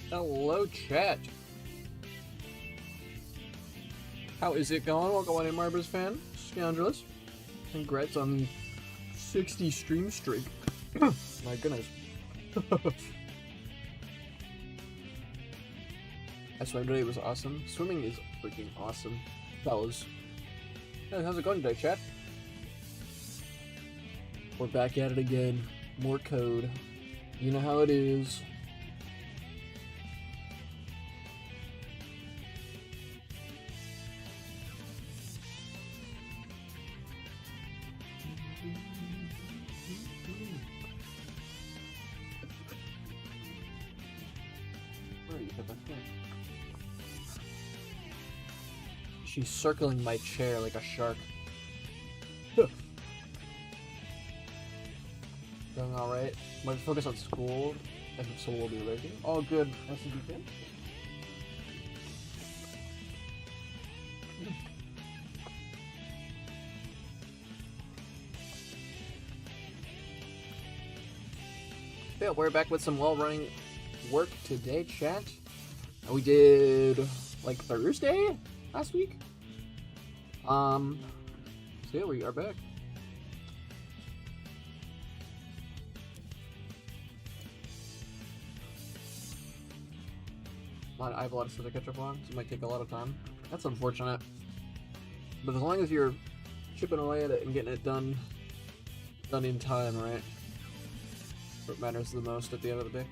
Hello, chat. How is it going? Welcome on in, Marbers fan. Scoundrels. Congrats on the 60 stream streak. My goodness. I swam today, it was awesome. Swimming is freaking awesome. Fellas. Hey, how's it going today, chat? We're back at it again. More code. You know how it is. She's circling my chair like a shark. Going alright. Might focus on school, and so we'll be lurking. All good. SCP. Yeah, we're back with some well-running work today, chat. We did like Thursday last week. So yeah, we are back. I have a lot of stuff to catch up on, so it might take a lot of time. That's unfortunate. But as long as you're chipping away at it and getting it done in time, right? What matters the most at the end of the day.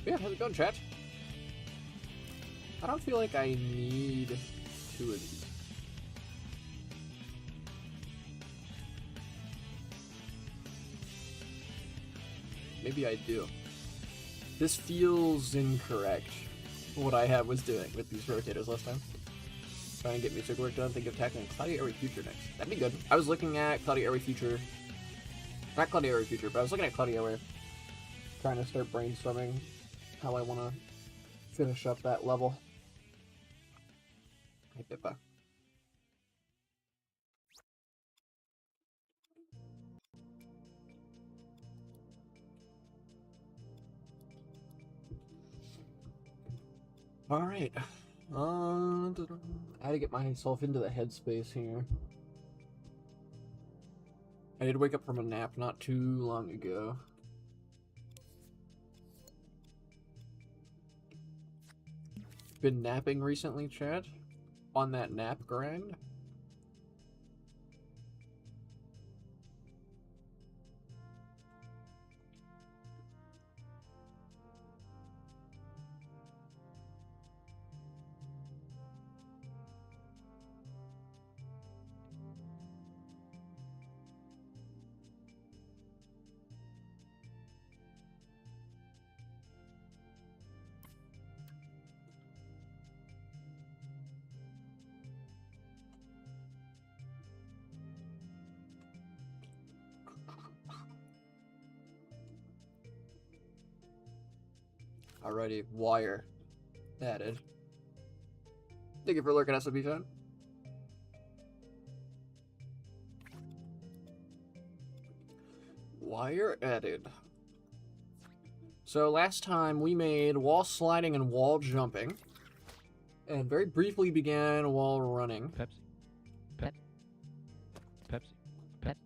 Yeah, how's it going, chat? I don't feel like I need 2 of these. Maybe I do. This feels incorrect. What I was doing with these rotators last time. Trying to get music work done, think of tackling Cloudy Airway Future next. That'd be good. I was looking at Cloudy Airway Future. Not Cloudy Airway Future, but I was looking at Cloudy Airway. Trying to start brainstorming how I want to finish up that level. Hey, Pippa. Alright. I had to get myself into the headspace here. I did wake up from a nap not too long ago. Been napping recently, chat? On that nap grind? Alrighty, wire added. Thank you for lurking, SOB fan. Wire added. So last time we made wall sliding and wall jumping, and very briefly began wall running. Pepsi. Pet. Pepsi. Pet.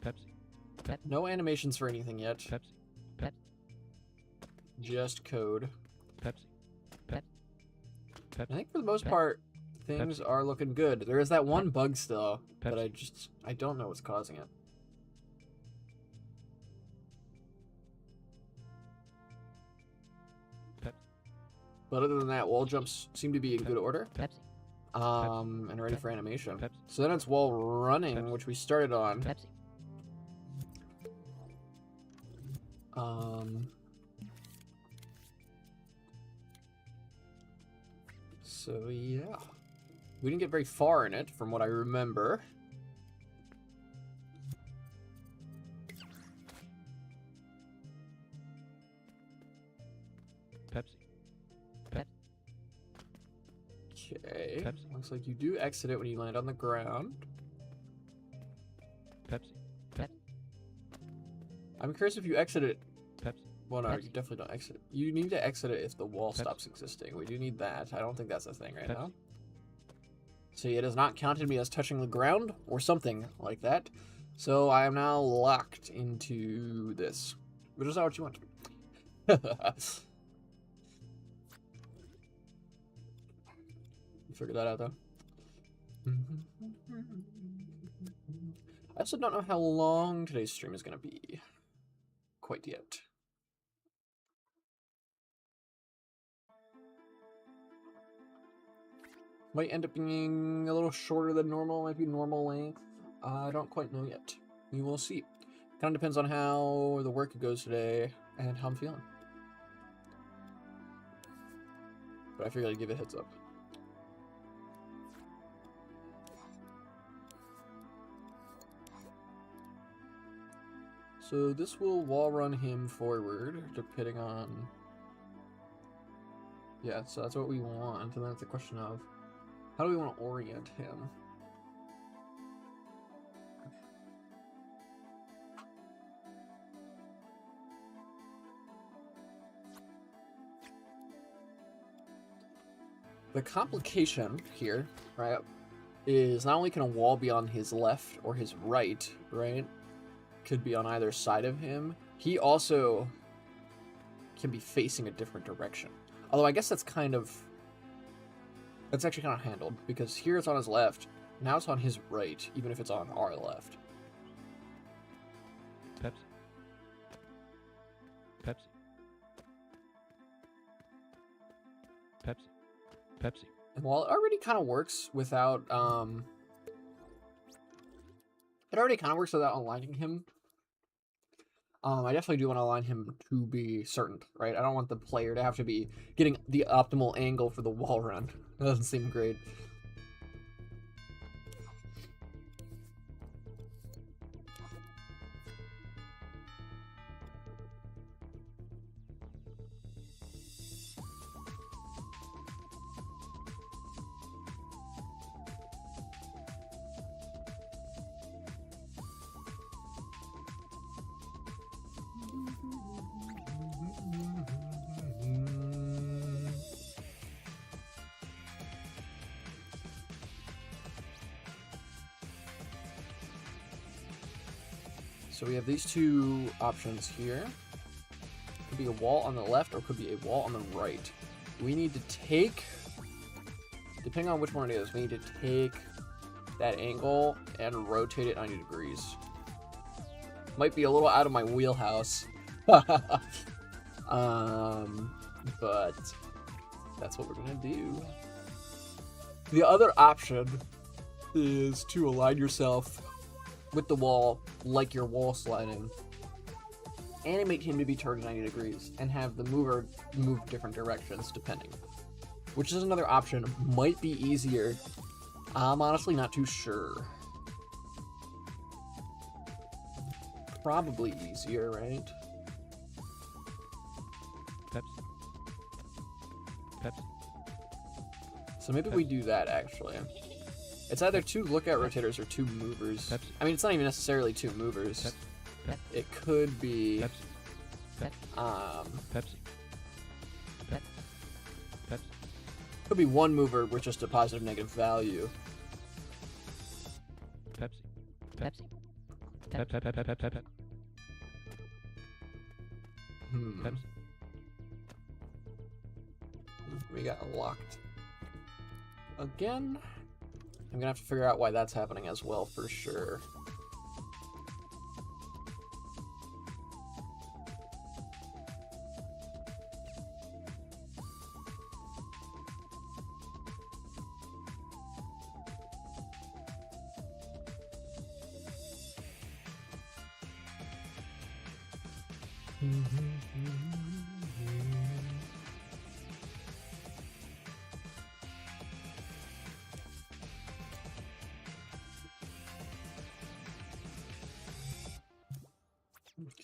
Pepsi. Pet. No animations for anything yet. Pepsi. Pet. Just code. Pepsi. Pet. Pepsi. I think for the most part, things are looking good. There is that one bug still, but I don't know what's causing it. But other than that, wall jumps seem to be in good order. Pepsi. And ready for animation. Pepsi. So then it's wall running, which we started on. Pepsi. So yeah. We didn't get very far in it, from what I remember. Pepsi. Pet. Okay. Pepsi. Looks like you do exit it when you land on the ground. Pepsi. Pet. I'm curious if you exit it. Pepsi. Well, no, Pepsi. you definitely don't exit it. You need to exit it if the wall Pepsi. stops existing. We do need that. I don't think that's a thing right Pepsi. now. See, it has not counted me as touching the ground or something like that. So I am now locked into this. Which is not what you want. Figure that out though. I also don't know how long today's stream is going to be quite yet. Might end up being a little shorter than normal, might be normal length. I don't quite know yet. We will see. Kind of depends on how the work goes today and how I'm feeling. But I figured I'd give it a heads up. So this will wall run him forward, depending on... Yeah, so that's what we want, and then it's a question of how do we want to orient him? The complication here, right, is not only can a wall be on his left or his right, right? Could be on either side of him. He also can be facing a different direction. Although I guess that's actually kind of handled, because here it's on his left, now it's on his right, even if it's on our left. Pepsi. Pepsi. Pepsi. Pepsi. And while it already kind of works without, it already kind of works without aligning him. I definitely do want to align him to be certain, right? I don't want the player to have to be getting the optimal angle for the wall run. That doesn't seem great. So we have these two options here. Could be a wall on the left or could be a wall on the right. We need to take, depending on which one it is, we need to take that angle and rotate it 90 degrees. Might be a little out of my wheelhouse. But that's what we're gonna do. The other option is to align yourself with the wall like you're wall sliding. Animate him to be turned 90 degrees and have the mover move different directions depending. Which is another option. Might be easier. I'm honestly not too sure. Probably easier, right? Pepsi. Pepsi. So maybe we do that actually. It's either two lookout rotators or two movers. Pepsi. I mean, it's not even necessarily two movers. Pepsi. It could be Pepsi. Pepsi. Pepsi. Pepsi. could be one mover with just a positive negative value. Pepsi. Pepsi. Pepsi. Pepsi. We got locked again. I'm gonna have to figure out why that's happening as well for sure.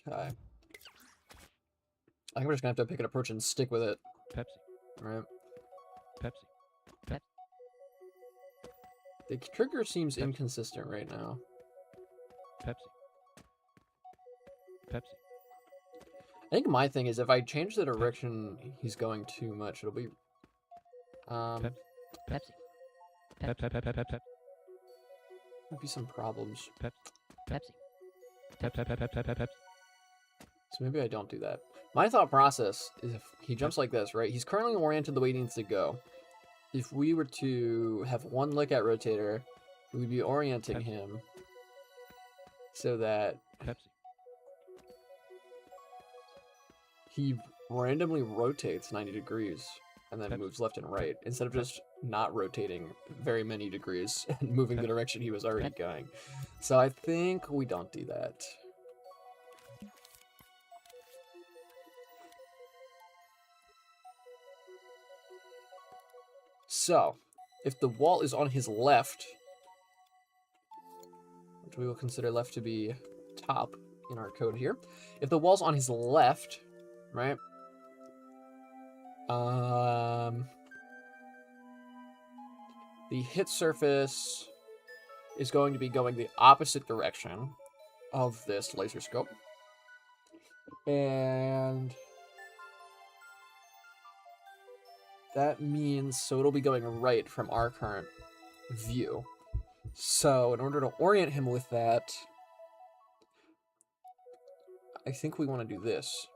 Okay. I think we're just gonna have to pick an approach and stick with it Pepsi. right? Pepsi. Pep. The trigger seems Pepsi. inconsistent right now. Pepsi. Pepsi. I think my thing is if I change the direction he's going too much, it'll be Pepsi. Pep. Pep. Pep. Pep. Pep. might be some problems. Pepsi. Pep. Pep. Pep. Pep. Pep. Pep. So maybe I don't do that. My thought process is if he jumps like this, right? He's currently oriented the way he needs to go. If we were to have one look at Rotator, we'd be orienting Pepsi. him so that Pepsi. he randomly rotates 90 degrees and then Pepsi. moves left and right instead of just not rotating very many degrees and moving the Pepsi. direction he was already Pepsi. going. So I think we don't do that. So, if the wall is on his left, which we will consider left to be top in our code here, if the wall's on his left, right? The hit surface is going to be going the opposite direction of this laser scope. And that means, so it'll be going right from our current view. So in order to orient him with that, I think we want to do this.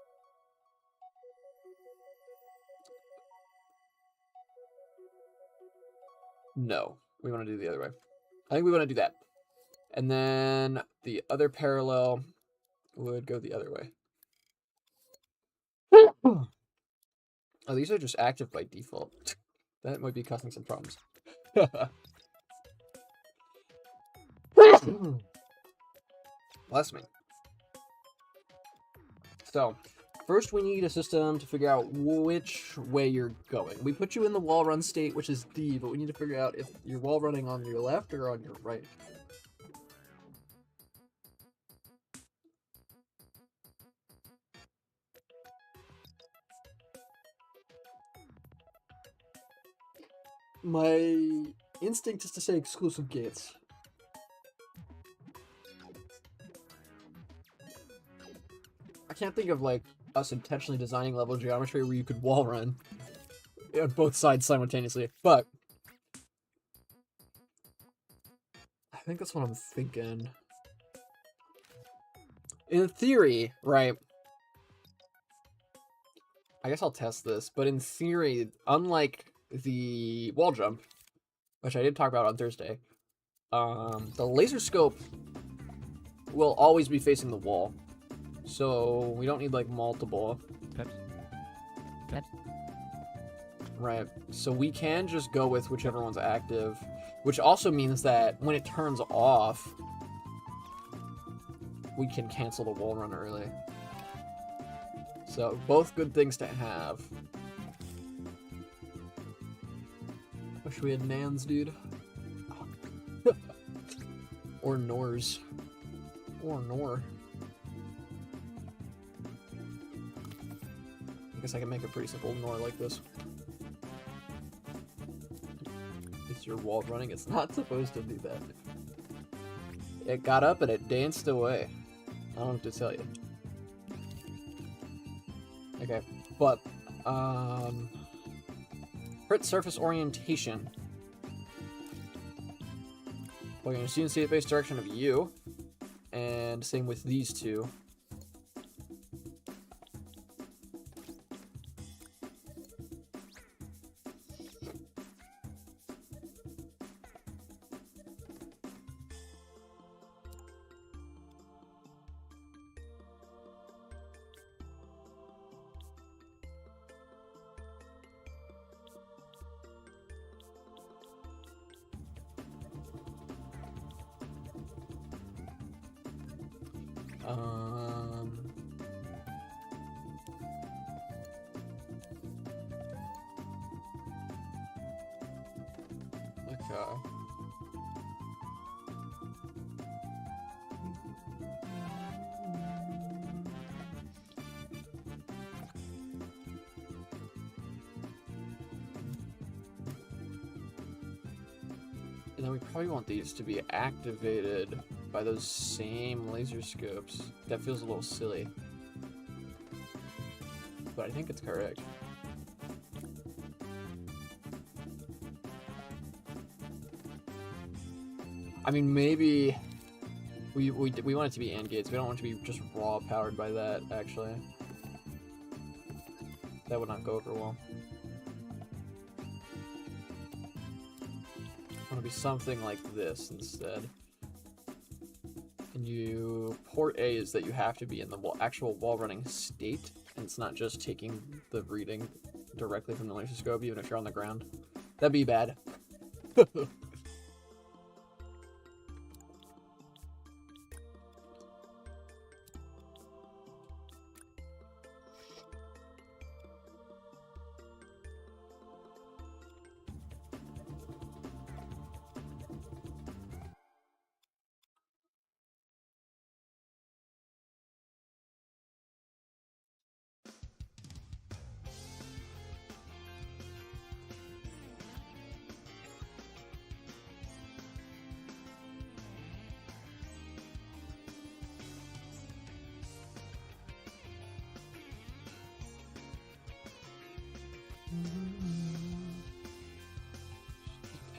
No, we want to do the other way. I think we want to do that. And then the other parallel would go the other way. Oh, these are just active by default. That might be causing some problems. Bless me. So, first we need a system to figure out which way you're going. We put you in the wall run state, which is D, but we need to figure out if you're wall running on your left or on your right. My instinct is to say exclusive gates. I can't think of, like, us intentionally designing level geometry where you could wall run on both sides simultaneously, but I think that's what I'm thinking. In theory, right, I guess I'll test this, but in theory, unlike the wall jump, which I did talk about on Thursday, the laser scope will always be facing the wall. So we don't need like multiple. Pepsi. Pepsi. Right. So we can just go with whichever one's active, which also means that when it turns off, we can cancel the wall run early. So both good things to have. Wish we had Nans, dude. Or Nors. Or Nor. I guess I can make a pretty simple Nor like this. It's your wall running. It's not supposed to do that. It got up and it danced away. I don't know what to tell you. Okay, but crit surface orientation. We're going to student state base direction of you, and same with these two. Okay. then we probably want these to be activated by those same laser scopes. That feels a little silly. But I think it's correct. I mean, maybe we want it to be AND gates. We don't want it to be just raw powered by that, actually. That would not go over well. I want to be something like this instead. And port A is that you have to be in the actual wall running state, and it's not just taking the reading directly from the laser scope, even if you're on the ground. That'd be bad.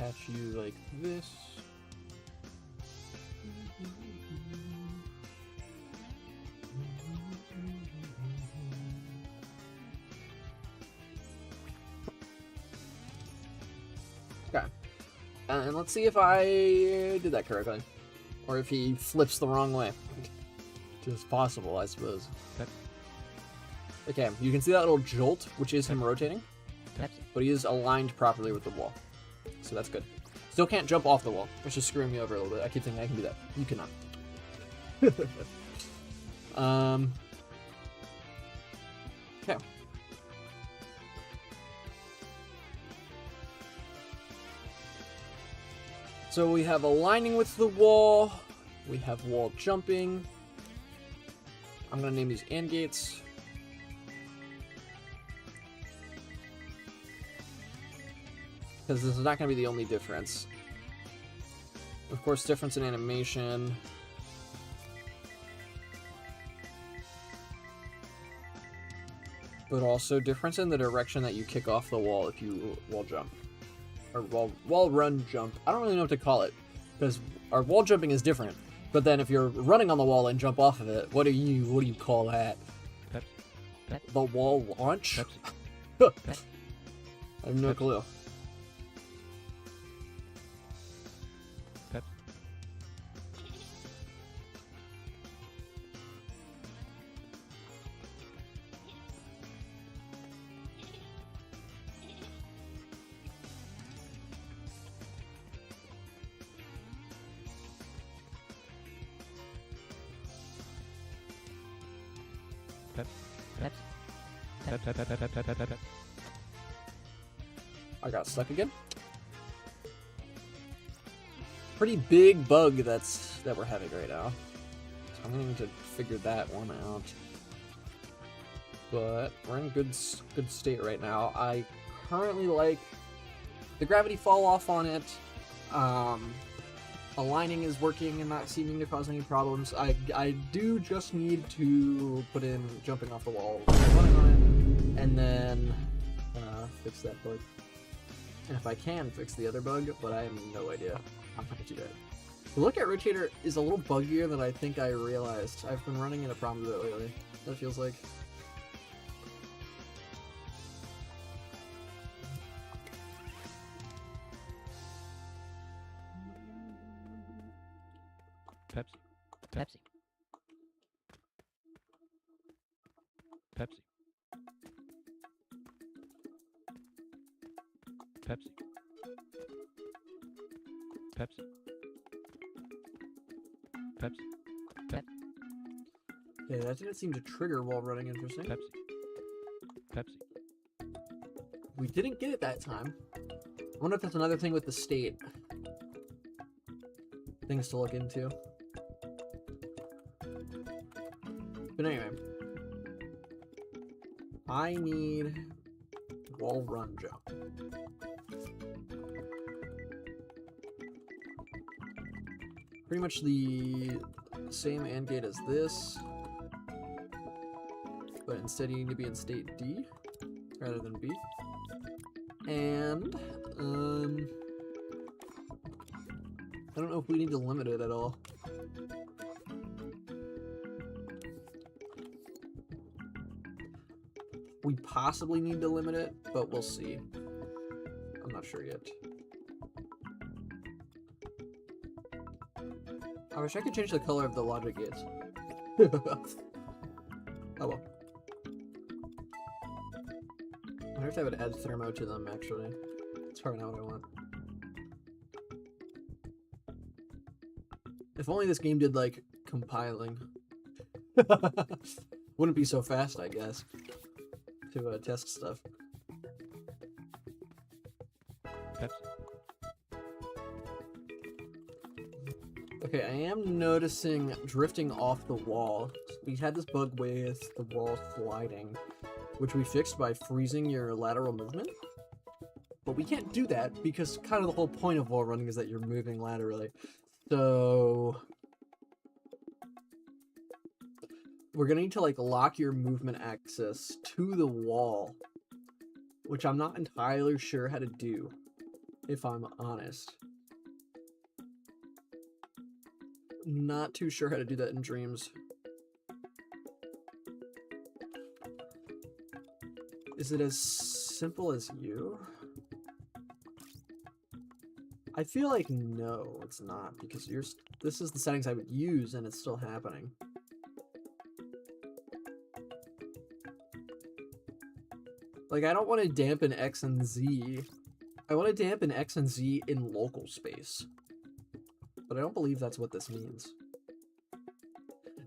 Attach you like this. Okay. And let's see if I did that correctly. Or if he flips the wrong way. Which is possible, I suppose. Okay, you can see that little jolt, which is him rotating. But he is aligned properly with the wall. So that's good. Still can't jump off the wall. It's just screwing me over a little bit. I keep thinking I can do that. You cannot. Okay. So we have aligning with the wall. We have wall jumping. I'm going to name these AND gates. Because this is not going to be the only difference. Of course, difference in animation. But also difference in the direction that you kick off the wall if you wall jump. Or wall run jump. I don't really know what to call it. Because our wall jumping is different. But then if you're running on the wall and jump off of it, what do you call that? The wall launch? I have no clue. I got stuck again. Pretty big bug that we're having right now. So I'm going to need to figure that one out. But we're in good state right now. I currently like the gravity fall off on it. Aligning is working and not seeming to cause any problems. I do just need to put in jumping off the wall, running on it, and then fix that bug. And if I can, fix the other bug, but I have no idea how to do that. The look at rotator is a little buggier than I think I realized. I've been running into problems with it lately. That feels like. Pepsi. Pepsi. Pepsi. Pepsi. Pepsi. Pepsi. Yeah, that didn't seem to trigger while running. Interesting. Pepsi. Pepsi. We didn't get it that time. I wonder if that's another thing with the state. Things to look into. But anyway, I need wall run jump. pretty much the same AND gate as this, but instead you need to be in state D rather than B. And I don't know if we need to limit it at all. We possibly need to limit it, but we'll see. I'm not sure yet. I wish I could change the color of the logic gates. Oh well. I wonder if I would add thermo to them, actually. That's probably not what I want. If only this game did, like, compiling. Wouldn't be so fast, I guess, to test stuff. Pepsi. Okay, I am noticing drifting off the wall. We had this bug with the wall sliding, which we fixed by freezing your lateral movement. But we can't do that because kind of the whole point of wall running is that you're moving laterally. So we're gonna need to like lock your movement axis to the wall, which I'm not entirely sure how to do, if I'm honest. Not too sure how to do that in Dreams. Is it as simple as you? I feel like no, it's not, because this is the settings I would use and it's still happening. Like, I don't want to dampen X and Z. I want to dampen X and Z in local space. But I don't believe that's what this means.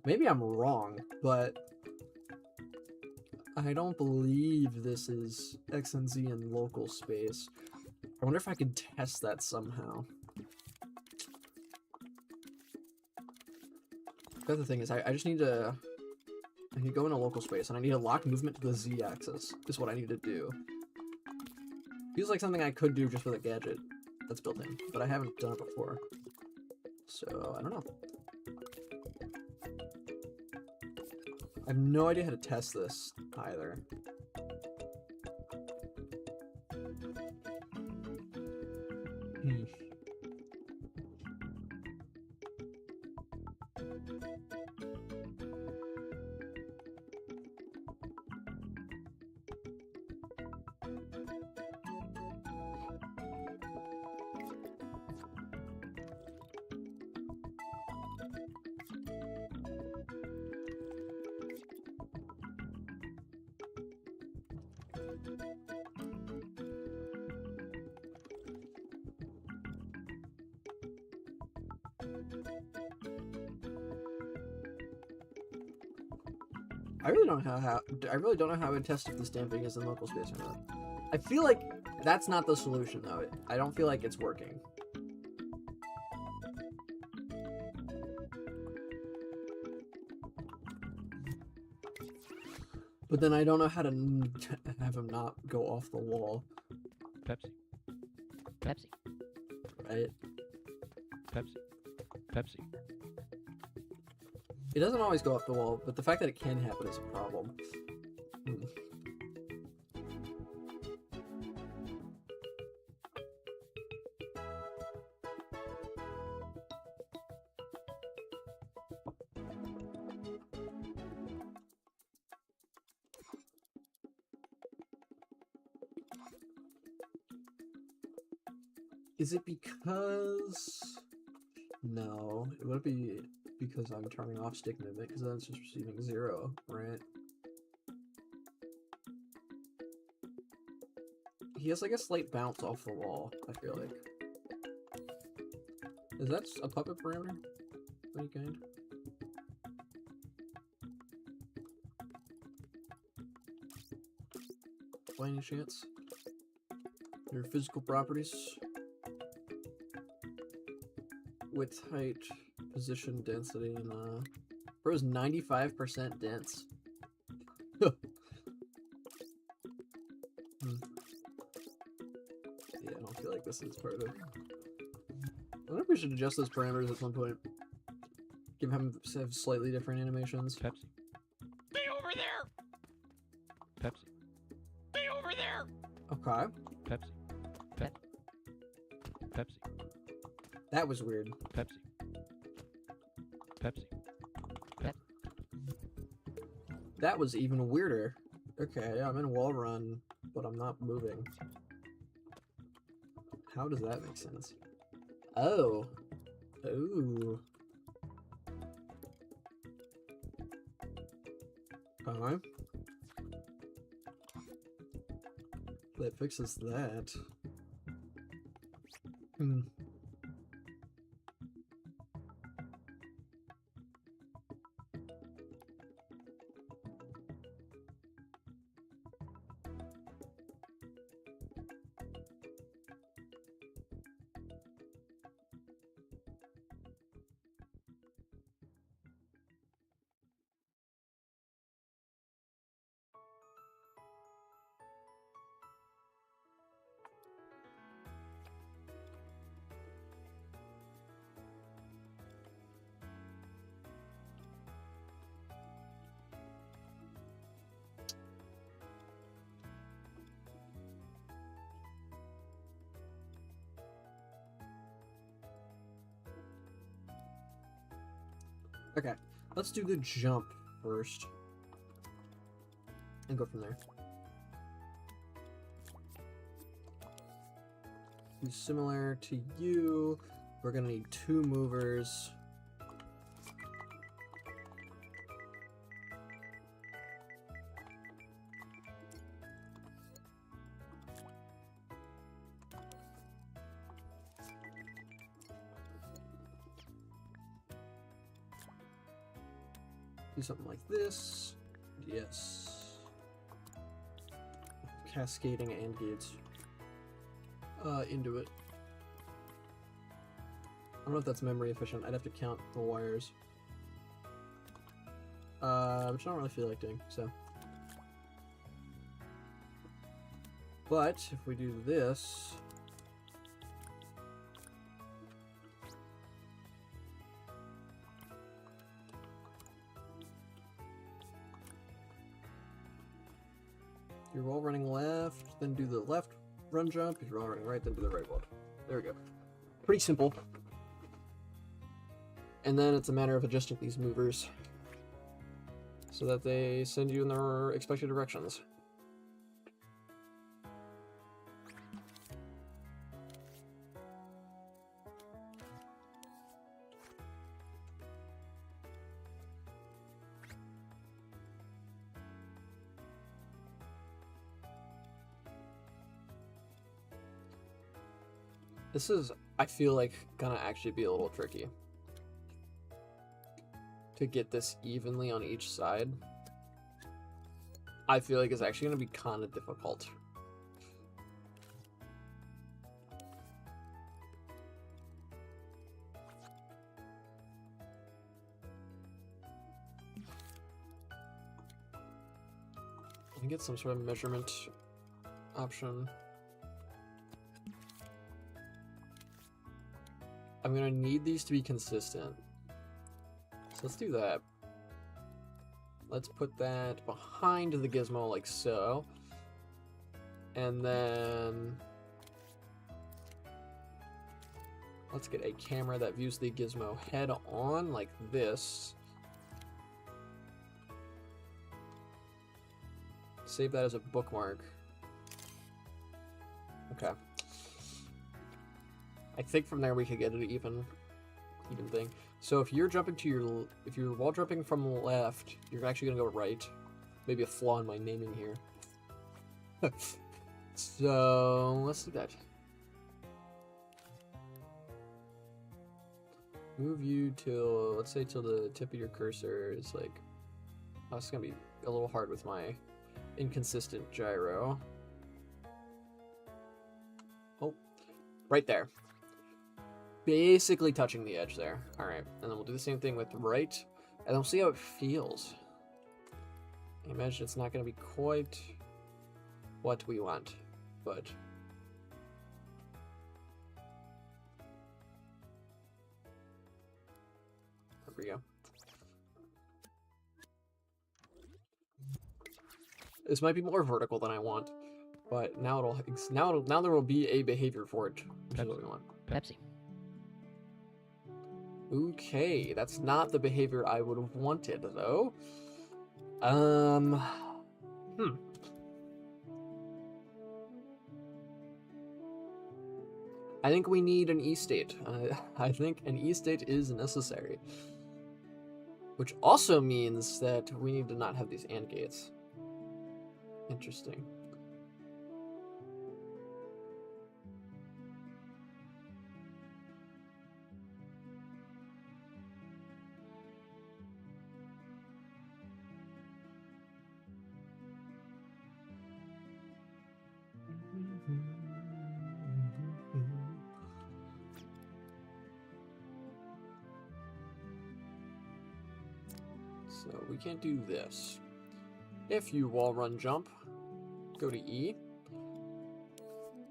Maybe I'm wrong, but I don't believe this is X and Z in local space. I wonder if I could test that somehow. The other thing is, I just need to... I need to go into local space, and I need to lock movement to the Z-axis, is what I need to do. Feels like something I could do just with a gadget that's built in, but I haven't done it before. So, I don't know. I have no idea how to test this, either. I really don't know how I would test if this damping is in local space or not. I feel like that's not the solution though. I don't feel like it's working. But then I don't know how to have him not go off the wall. Pepsi. Pepsi. Right? Pepsi. Pepsi. It doesn't always go off the wall, but the fact that it can happen is a problem. Is it because... No, it wouldn't be because I'm turning off stick movement, because then it's just receiving 0, right? He has like a slight bounce off the wall, I feel like. Is that a puppet parameter of any kind? By any chance? Your physical properties? Width, height, position, density, and bro's 95% dense. Yeah, I don't feel like this is part of it. I wonder if we should adjust those parameters at some point. Give him have slightly different animations. Pepsi. Stay over there! Pepsi. Stay over there! Okay. Pepsi. Pep. Pepsi. That was weird. Pepsi. Pepsi. Pep. That was even weirder. Okay, I'm in wall run, but I'm not moving. How does that make sense? Oh. Ooh. Okay. That fixes that. Hmm. Okay, let's do the jump first. And go from there. Be similar to you. We're gonna need 2 movers. Do something like this. Yes. Cascading and gates. Into it. I don't know if that's memory efficient. I'd have to count the wires. Which I don't really feel like doing, so. But if we do this, you're all running left, then do the left run jump. If you're all running right, then do the right one. There we go. Pretty simple. And then it's a matter of adjusting these movers so that they send you in their expected directions. This is, I feel like, gonna actually be a little tricky. To get this evenly on each side. I feel like it's actually gonna be kind of difficult. Let me get some sort of measurement option. I'm gonna need these to be consistent. So let's do that. Let's put that behind the gizmo like so. And then let's get a camera that views the gizmo head on like this. Save that as a bookmark. Okay. I think from there we could get an even thing. So if you're jumping to your, if you're wall jumping from the left, you're actually gonna go right. Maybe a flaw in my naming here. So let's do that. Move you till, let's say till the tip of your cursor is like, oh, it's gonna be a little hard with my inconsistent gyro. Oh, right there. Basically touching the edge there. Alright, and then we'll do the same thing with right, and then we'll see how it feels. I imagine it's not going to be quite what we want, but... There we go. This might be more vertical than I want, but now now there will be a behavior for it, which is what we want. Pepsi. Okay, that's not the behavior I would have wanted, though. I think we need an E-state. I think an E-state is necessary. Which also means that we need to not have these AND gates. Interesting. So we can't do this. If you wall run jump, go to E.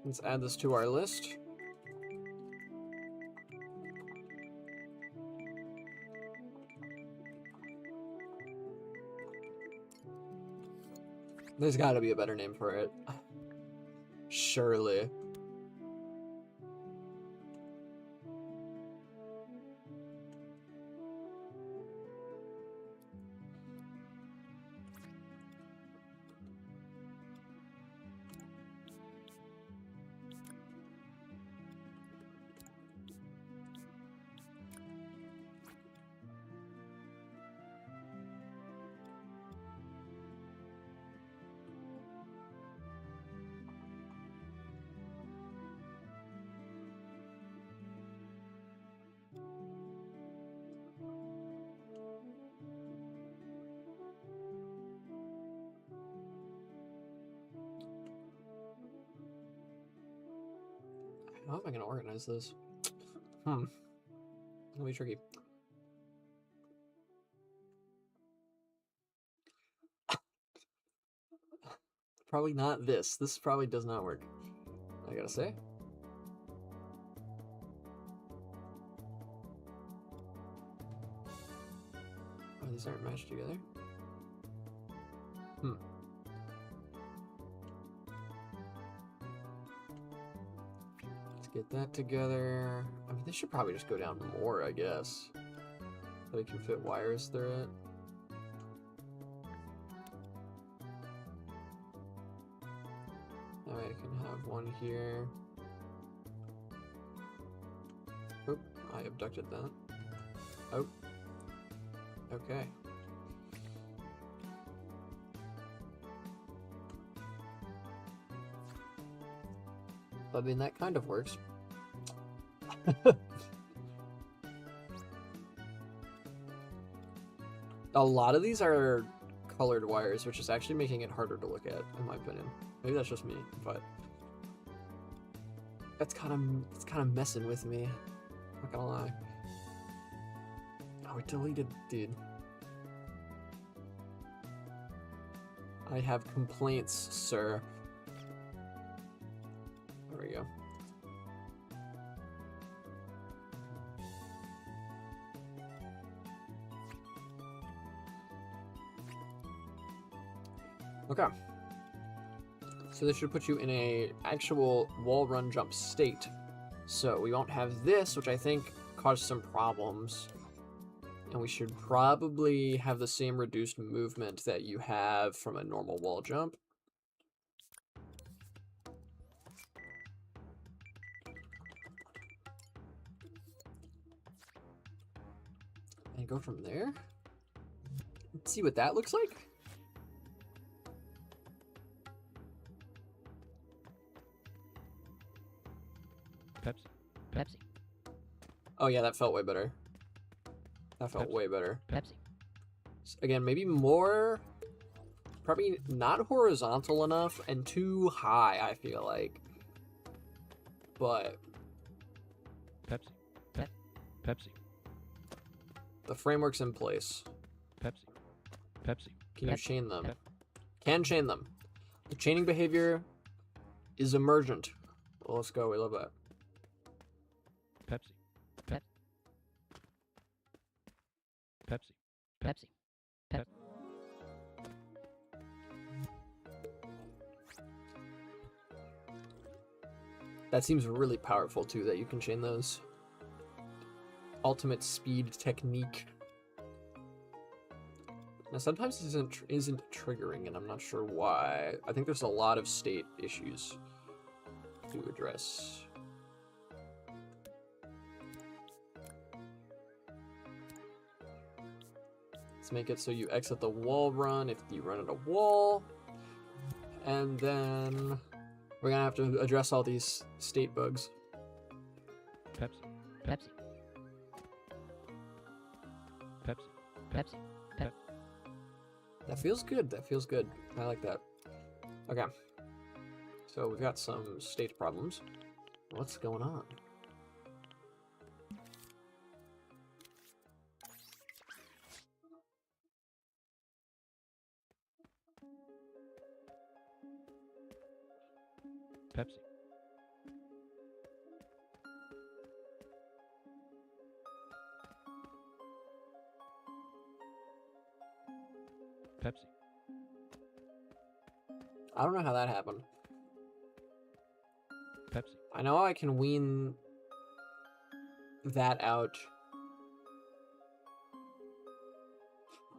Let's add this to our list. There's got to be a better name for it. Surely. How am I going to organize this? It'll be tricky. Probably not this. This probably does not work, I gotta say. Oh, these aren't matched together. Get that together. I mean, this should probably just go down more, I guess. So we can fit wires through it. Alright, I can have one here. Oh, I abducted that. Oh. Okay. I mean, that kind of works. A lot of these are colored wires, which is actually making it harder to look at, in my opinion. Maybe that's just me, but it's kind of messing with me. Not gonna lie. Oh, it deleted, dude. I have complaints, sir. There we go. Okay. So this should put you in a actual wall run jump state. So we won't have this, which I think caused some problems. And we should probably have the same reduced movement that you have from a normal wall jump. And go from there. Let's see what that looks like. Pepsi. Oh yeah, that felt way better. That felt way better. Pepsi. Again, maybe more, probably not horizontal enough and too high, I feel like. But Pepsi. Pepsi. the framework's in place. Pepsi. Can you chain them? Can chain them. The chaining behavior is emergent. Well, let's go. We love that. Pepsi. Pepsi. That seems really powerful too, that you can chain those. Ultimate speed technique. Now sometimes this isn't triggering, and I'm not sure why. I think there's a lot of state issues to address. Let's make it so you exit the wall run if you run at a wall. And then we're gonna have to address all these state bugs. Pepsi. Pepsi. Pepsi. Pepsi. Pepsi. That feels good. That feels good. I like that. Okay. So we've got some state problems. What's going on? Pepsi. Pepsi. I don't know how that happened. Pepsi. I know I can wean that out.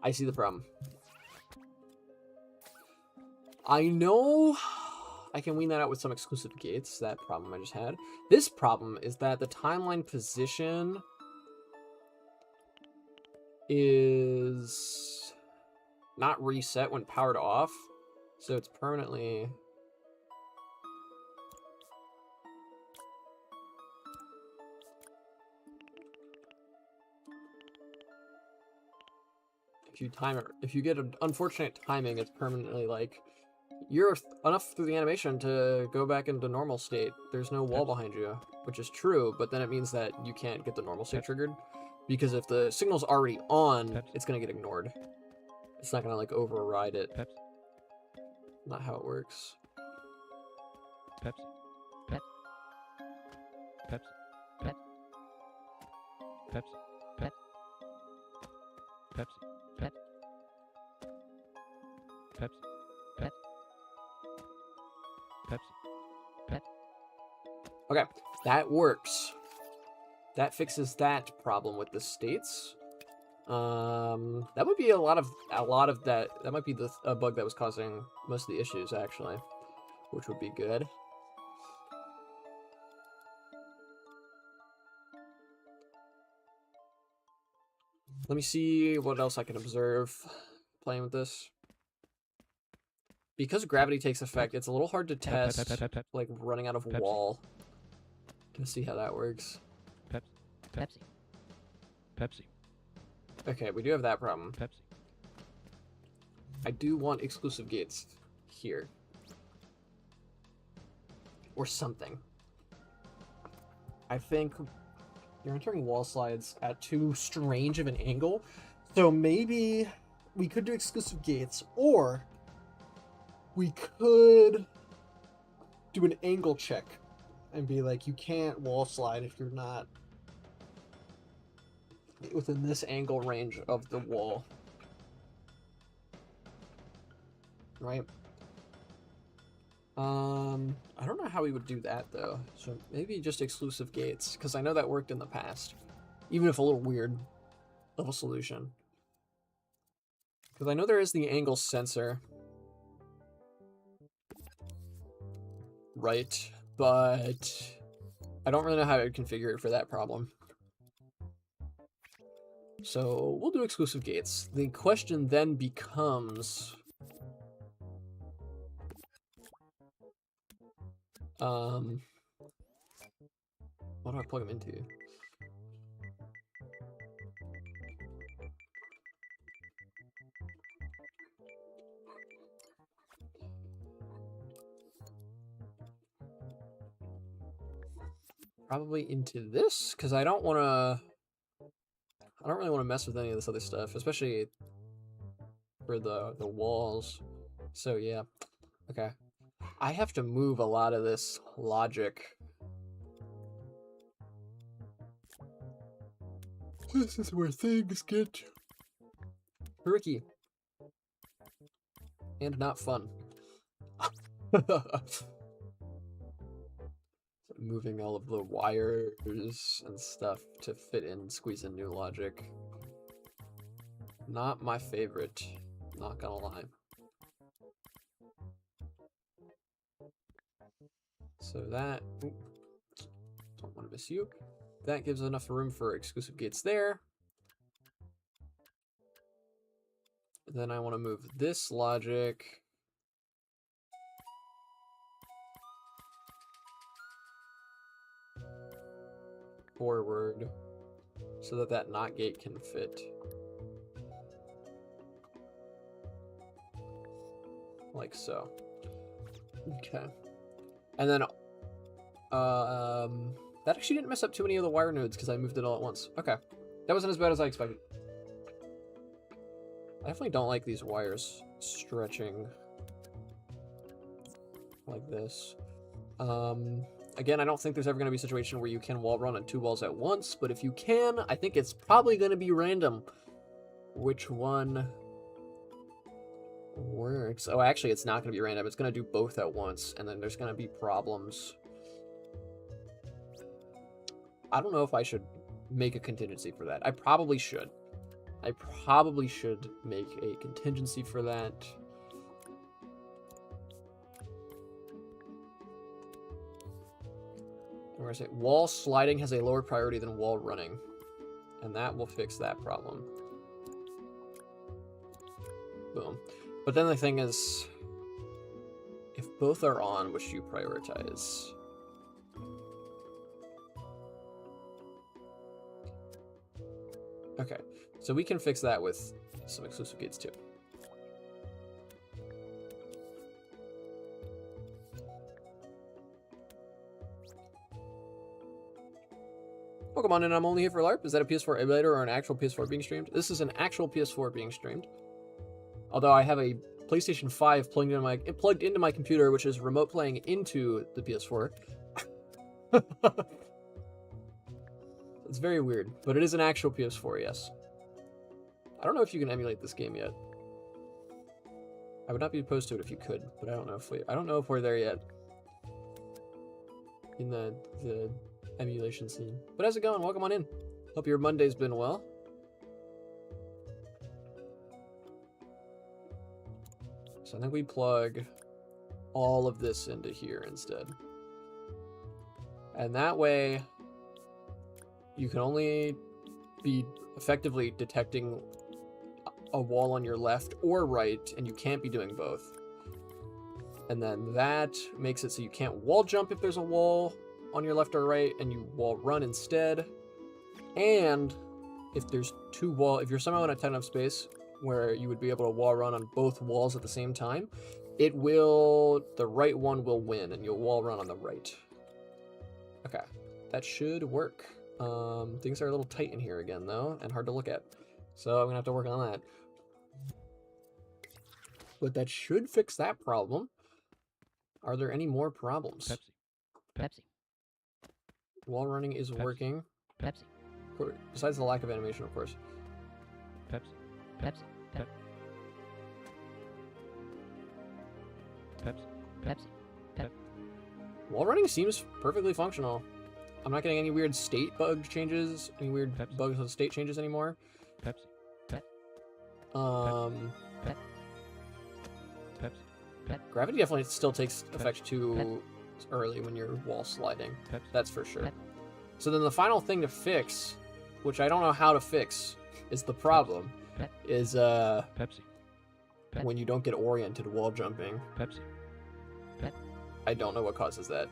I see the problem. I know I can wean that out with some exclusive gates, that problem I just had. This problem is that the timeline position is not reset when powered off, so it's permanently... If you get an unfortunate timing, it's permanently like, you're enough through the animation to go back into normal state. There's no wall behind you, which is true, but then it means that you can't get the normal state triggered, because if the signal's already on, it's gonna get ignored. It's not gonna like override it. Not how it works. Pepsi. Pepsi. Pepsi. Pepsi. Pepsi. Pepsi. Pepsi. Pepsi. Pepsi. Pepsi. Pepsi. Okay, that works. That fixes that problem with the states. That would be a lot of that. That might be the bug that was causing most of the issues, actually, which would be good. Let me see what else I can observe playing with this. Because gravity takes effect, it's a little hard to test, like, running out of wall to see how that works. Pepsi. Pepsi. Okay, we do have that problem. Pepsi. I do want exclusive gates here. Or something. I think you're entering wall slides at too strange of an angle, so maybe we could do exclusive gates, or we could do an angle check and be like, you can't wall slide if you're not within this angle range of the wall. Right? I don't know how we would do that though. So maybe just exclusive gates, because I know that worked in the past. Even if a little weird of a solution. Because I know there is the angle sensor. Right, but I don't really know how to configure it for that problem. So we'll do exclusive gates. The question then becomes, what do I plug them into? Probably into this, because I don't want to. I don't really want to mess with any of this other stuff, especially for the walls. So yeah, okay. I have to move a lot of this logic. This is where things get tricky and not fun. So moving all of the wires and stuff to fit in, squeeze in new logic. Not my favorite, not gonna lie. So that, oop, don't want to miss you. That gives enough room for exclusive gates there. Then I want to move this logic forward so that that NOT gate can fit. Like so. Okay. And then, that actually didn't mess up too many of the wire nodes because I moved it all at once. Okay. That wasn't as bad as I expected. I definitely don't like these wires stretching like this. Again, I don't think there's ever going to be a situation where you can wall run on 2 walls at once, but if you can, I think it's probably going to be random which one works. Oh, actually, it's not going to be random. It's going to do both at once, and then there's going to be problems. I don't know if I should make a contingency for that. I probably should. I probably should make a contingency for that. Where I say wall sliding has a lower priority than wall running, and that will fix that problem. Boom. But then the thing is, if both are on, which do you prioritize? Okay, so we can fix that with some exclusive gates too. Welcome on in, I'm only here for LARP. Is that a PS4 emulator or an actual PS4 being streamed? This is an actual PS4 being streamed. Although I have a PlayStation 5 plugged into my computer, which is remote playing into the PS4. It's very weird, but it is an actual PS4, yes. I don't know if you can emulate this game yet. I would not be opposed to it if you could, but I don't know if we're there yet in the emulation scene. But how's it going? Welcome on in. Hope your Monday's been well. So I think we plug all of this into here instead. And that way you can only be effectively detecting a wall on your left or right, and you can't be doing both. And then that makes it so you can't wall jump if there's a wall on your left or right, and you wall run instead. And if there's if you're somehow in a tight enough space where you would be able to wall run on both walls at the same time, the right one will win, and you'll wall run on the right. Okay, that should work. Things are a little tight in here again, though, and hard to look at. So I'm gonna have to work on that. But that should fix that problem. Are there any more problems? Pepsi. Wall running is working. Pepsi. Besides the lack of animation, of course. Pepsi. Wall running seems perfectly functional. I'm not getting any weird state bug changes, any weird bugs with state changes anymore. Gravity definitely still takes effect too early when you're wall sliding. That's for sure. So then the final thing to fix, which I don't know how to fix, is the problem, is when you don't get oriented wall jumping. I don't know what causes that.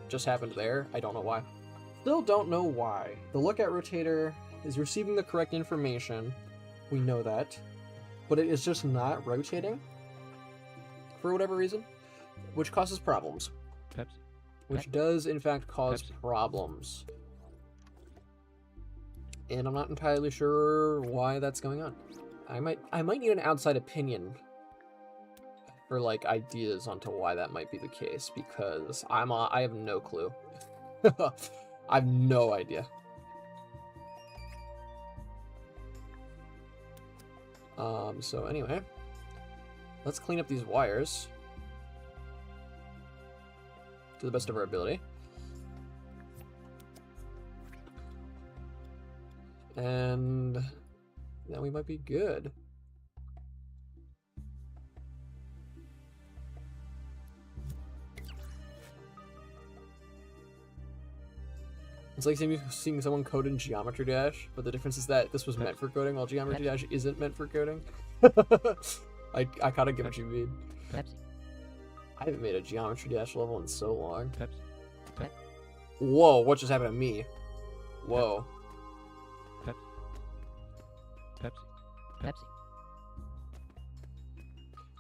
Just happened there. I don't know why. Still don't know why. The lookout rotator is receiving the correct information. We know that. But it is just not rotating for whatever reason, which causes problems. Which does, in fact, cause problems. And I'm not entirely sure why that's going on. I might need an outside opinion for like ideas onto why that might be the case, because I have no clue. I have no idea. So anyway, let's clean up these wires to the best of our ability. And then we might be good. It's like seeing someone code in Geometry Dash, but the difference is that this was meant for coding, while Geometry Dash isn't meant for coding. I kind of get what you mean. Pepsi. I haven't made a Geometry Dash level in so long. Pepsi. Whoa, what just happened to me? Whoa. Pepsi. Pepsi.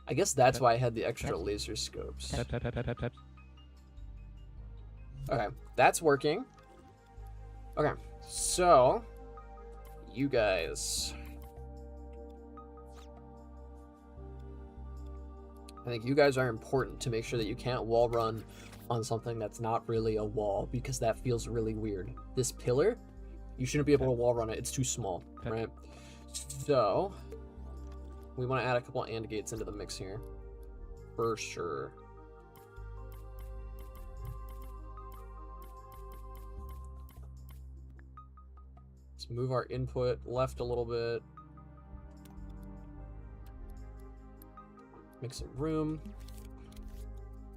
I guess that's why I had the extra laser scopes. Pepsi. Okay, that's working. Okay, so you guys, I think you guys are important to make sure that you can't wall run on something that's not really a wall, because that feels really weird. This pillar, you shouldn't be able to wall run it. It's too small, right? So we want to add a couple AND gates into the mix here for sure. Let's move our input left a little bit. Make some room.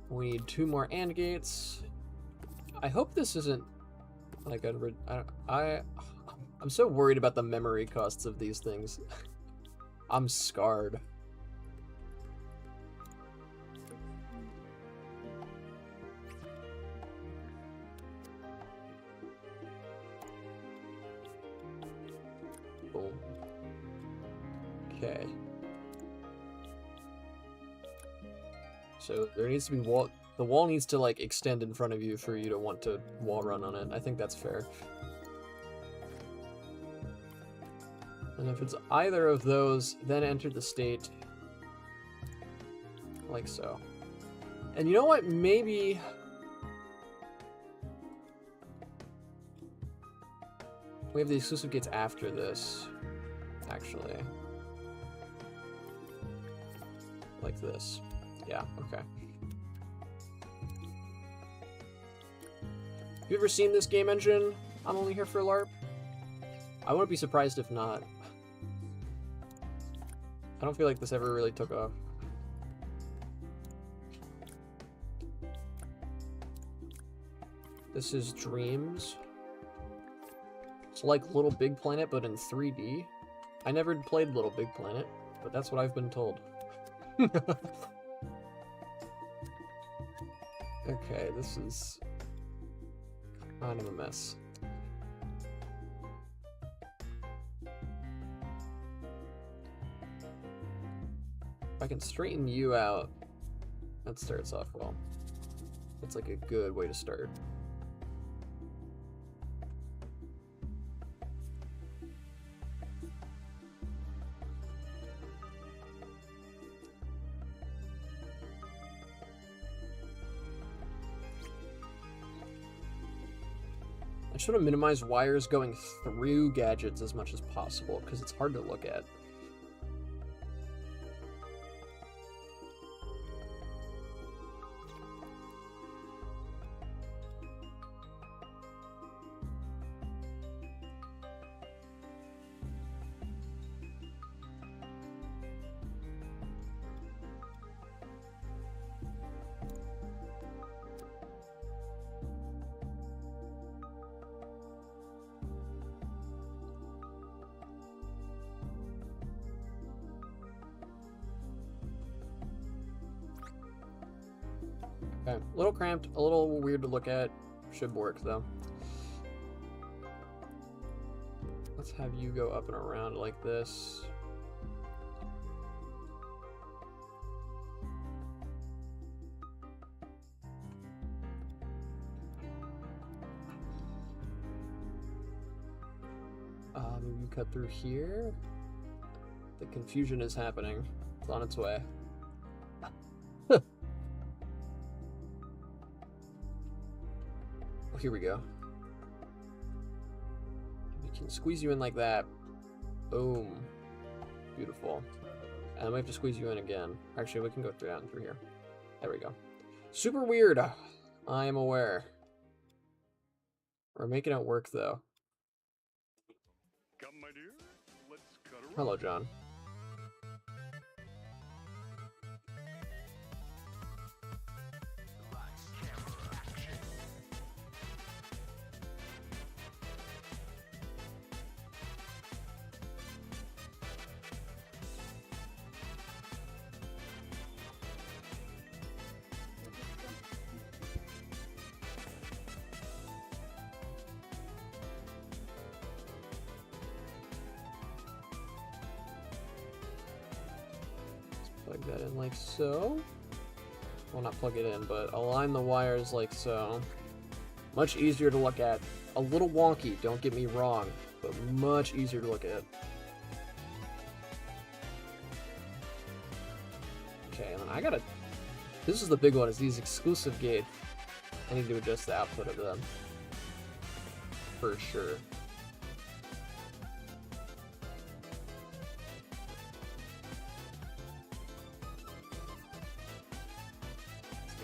We need 2 more AND gates. I hope this isn't like I'm so worried about the memory costs of these things. I'm scarred. Boom. Okay. So there needs to be wall. The wall needs to like extend in front of you for you to want to wall run on it. I think that's fair. And if it's either of those, then enter the state like so. And you know what? Maybe we have the exclusive gates after this, actually. Like this. Yeah, okay. Have you ever seen this game engine on Only Here for LARP? I wouldn't be surprised if not. I don't feel like this ever really took off. This is Dreams. It's like Little Big Planet, but in 3D. I never played Little Big Planet, but that's what I've been told. Okay, this is kind of a mess. If I can straighten you out, that starts off well. That's like a good way to start. I should have minimized wires going through gadgets as much as possible, because it's hard to look at. Okay, a little cramped, a little weird to look at. Should work though. Let's have you go up and around like this. Maybe you cut through here. The confusion is happening. It's on its way. Here we go. We can squeeze you in like that. Boom. Beautiful. And we have to squeeze you in again. Actually, we can go through here. There we go. Super weird. I am aware. We're making it work though. Come Hello, John. Plug that in like so. Well, not plug it in, but align the wires like so. Much easier to look at. A little wonky, don't get me wrong, but much easier to look at. Okay, and then I gotta... This is the big one, is these exclusive gates. I need to adjust the output of them. For sure.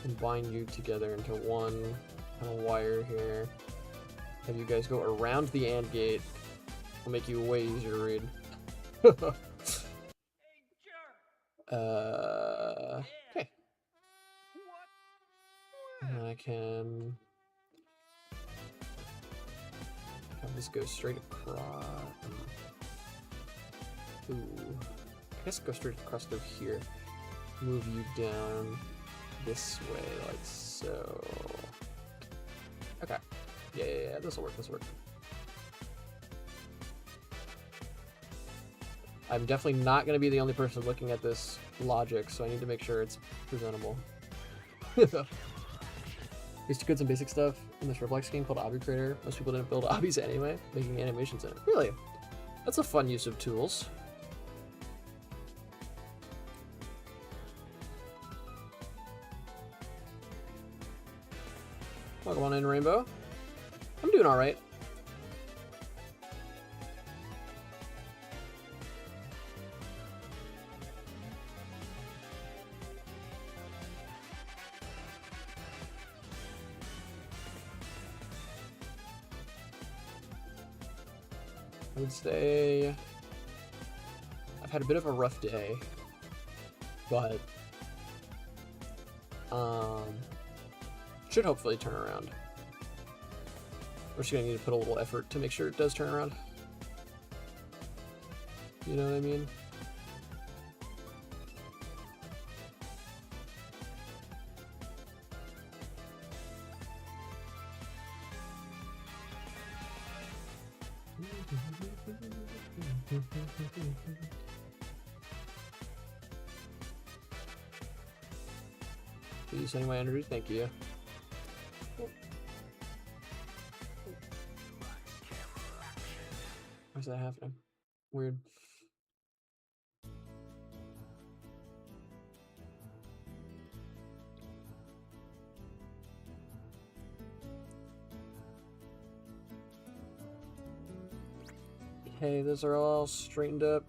Combine you together into one kind of wire here. Have you guys go around the AND gate. Will make you way easier to read. Okay. And I can have this go straight across. Ooh. I guess go straight across through here. Move you down this way, like so. Okay. Yeah, this'll work, this'll work. I'm definitely not going to be the only person looking at this logic, so I need to make sure it's presentable. Used to code some basic stuff in this Roblox game called Obby Creator. Most people didn't build obbies anyway, making animations in it. Really? That's a fun use of tools. Welcome on in, Rainbow. I'm doing alright. I would say I've had a bit of a rough day, but should hopefully turn around. We're just gonna need to put a little effort to make sure it does turn around. You know what I mean? Are you sending my energy? Thank you. Why's that happening? Weird. Okay, those are all straightened up.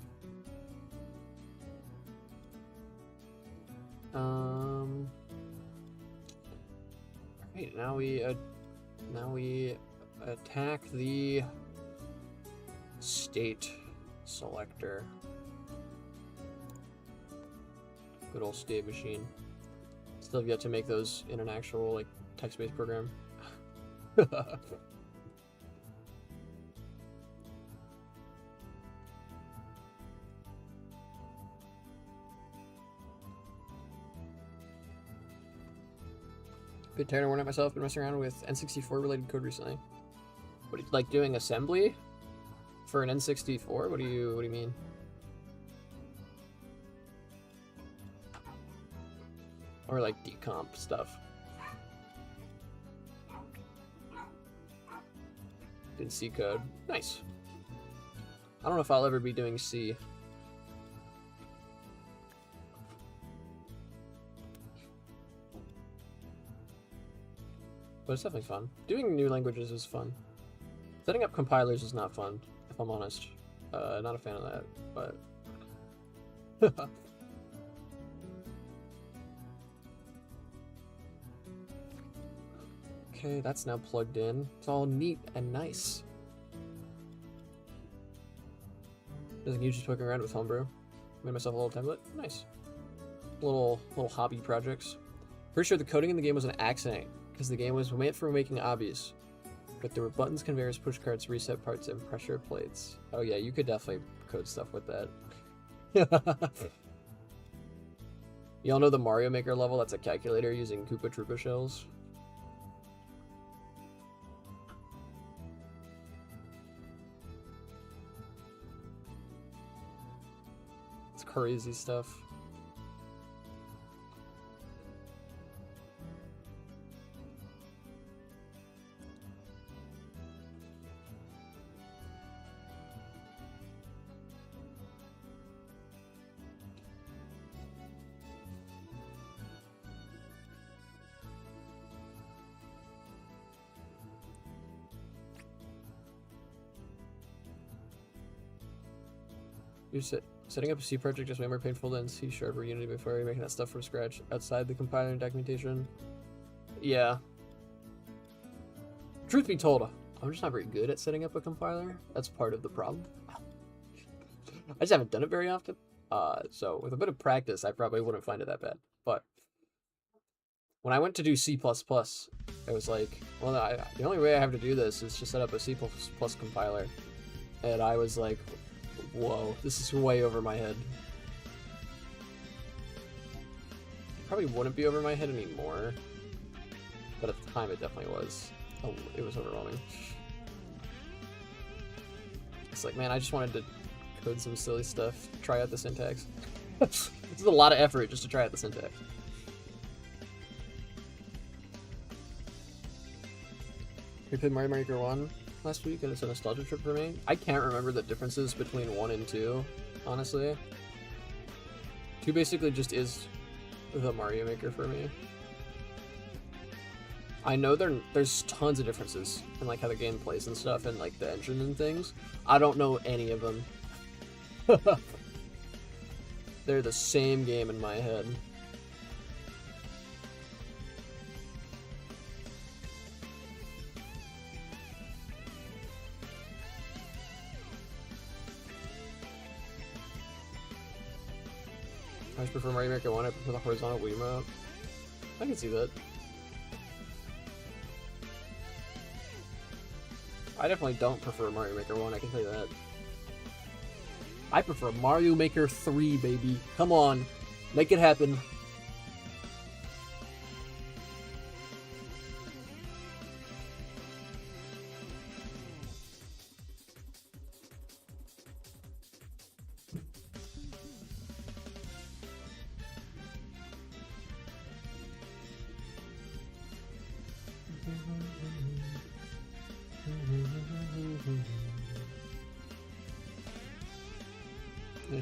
Right, now we attack the state selector. Good old state machine. Still have yet to make those in an actual like text-based program. Bit tired of working at myself. Been messing around with N64 related code recently. What, like doing assembly for an N64? What do you mean? Or like decomp stuff? Did C code. Nice. I don't know if I'll ever be doing C. But it's definitely fun. Doing new languages is fun. Setting up compilers is not fun, if I'm honest. Not a fan of that, but... Okay, that's now plugged in. It's all neat and nice. Nothing huge, just poking around with Homebrew. Made myself a little template. Nice. Little hobby projects. Pretty sure the coding in the game was an accident, because the game was meant for making obbies. But there were buttons, conveyors, push carts, reset parts, and pressure plates. Oh yeah, you could definitely code stuff with that. Y'all know the Mario Maker level that's a calculator using Koopa Troopa shells? It's crazy stuff. You're setting up a C project just way more painful than C# or Unity before you're making that stuff from scratch outside the compiler and documentation. Yeah. Truth be told, I'm just not very good at setting up a compiler. That's part of the problem. I just haven't done it very often. So with a bit of practice, I probably wouldn't find it that bad. But when I went to do C++, it was like, well, the only way I have to do this is just set up a C++ compiler. And I was like, whoa, this is way over my head. Probably wouldn't be over my head anymore, but at the time it definitely was. Oh, it was overwhelming. It's like, man, I just wanted to code some silly stuff, try out the syntax. It's a lot of effort just to try out the syntax. We played Mario Maker 1 last week, and it's a nostalgia trip for me. I can't remember the differences between 1 and 2, honestly. 2 basically just is the Mario Maker for me. I know there's tons of differences in like how the game plays and stuff, and like the engine and things. I don't know any of them. They're the same game in my head. I just prefer Mario Maker 1, I prefer the horizontal Wiimote. I can see that. I definitely don't prefer Mario Maker 1, I can tell you that. I prefer Mario Maker 3, baby. Come on, make it happen.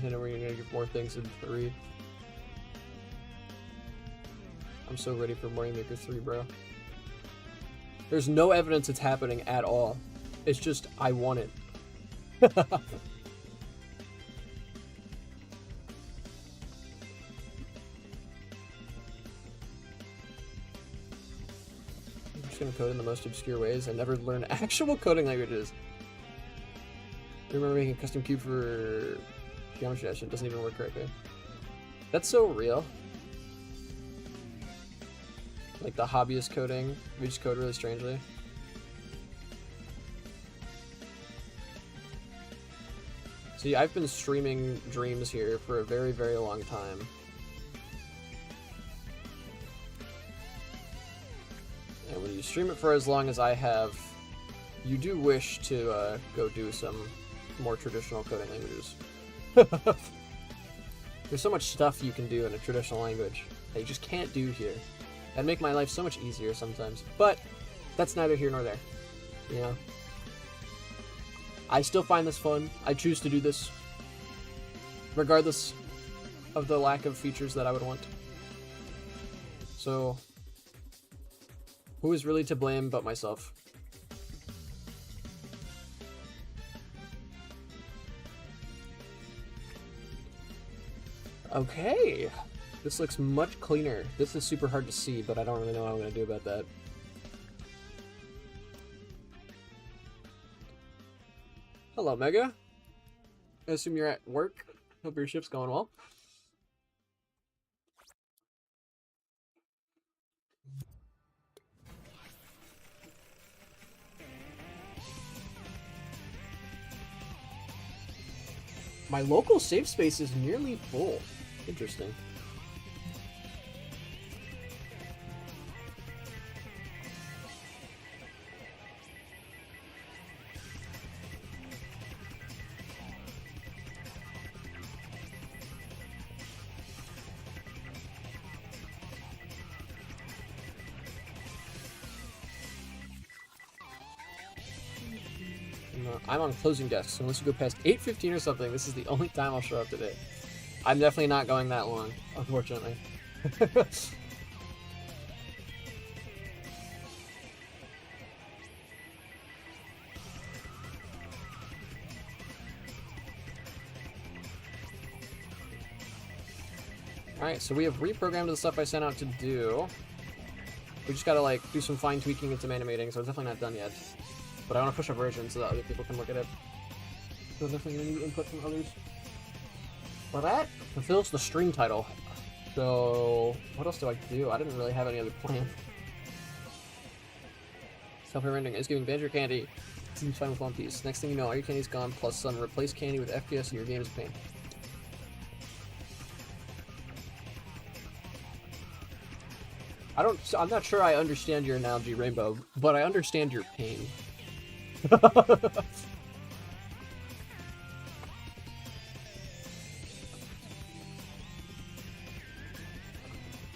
I know we're gonna get more things in 3. I'm so ready for Mario Maker 3, bro. There's no evidence it's happening at all. It's just, I want it. I'm just gonna code in the most obscure ways. I never learned actual coding languages. I remember making a custom cube for Geometry Dash, it doesn't even work correctly. That's so real. Like the hobbyist coding, we just code really strangely. See, I've been streaming Dreams here for a very, very long time. And when you stream it for as long as I have, you do wish to go do some more traditional coding languages. There's so much stuff you can do in a traditional language that you just can't do here. That'd make my life so much easier sometimes. But that's neither here nor there. You know? I still find this fun. I choose to do this regardless of the lack of features that I would want. So, who is really to blame but myself? Okay, this looks much cleaner. This is super hard to see, but I don't really know what I'm going to do about that. Hello, Mega. I assume you're at work. Hope your shift's going well. My local safe space is nearly full. Interesting. I'm on closing desk, so unless you go past 8:15 or something, this is the only time I'll show up today. I'm definitely not going that long, unfortunately. Alright, so we have reprogrammed the stuff I sent out to do. We just gotta, like, do some fine tweaking and some animating, so it's definitely not done yet. But I want to push a version so that other people can look at it. So definitely gonna need input from others. Well, that fulfills the stream title. So, what else do I do? I didn't really have any other plan. Self-rendering is giving Banjo candy. Seems fine with One Piece. Next thing you know, all your candy's gone, plus some. Replace candy with FPS and your game is pain. I'm not sure I understand your analogy, Rainbow, but I understand your pain.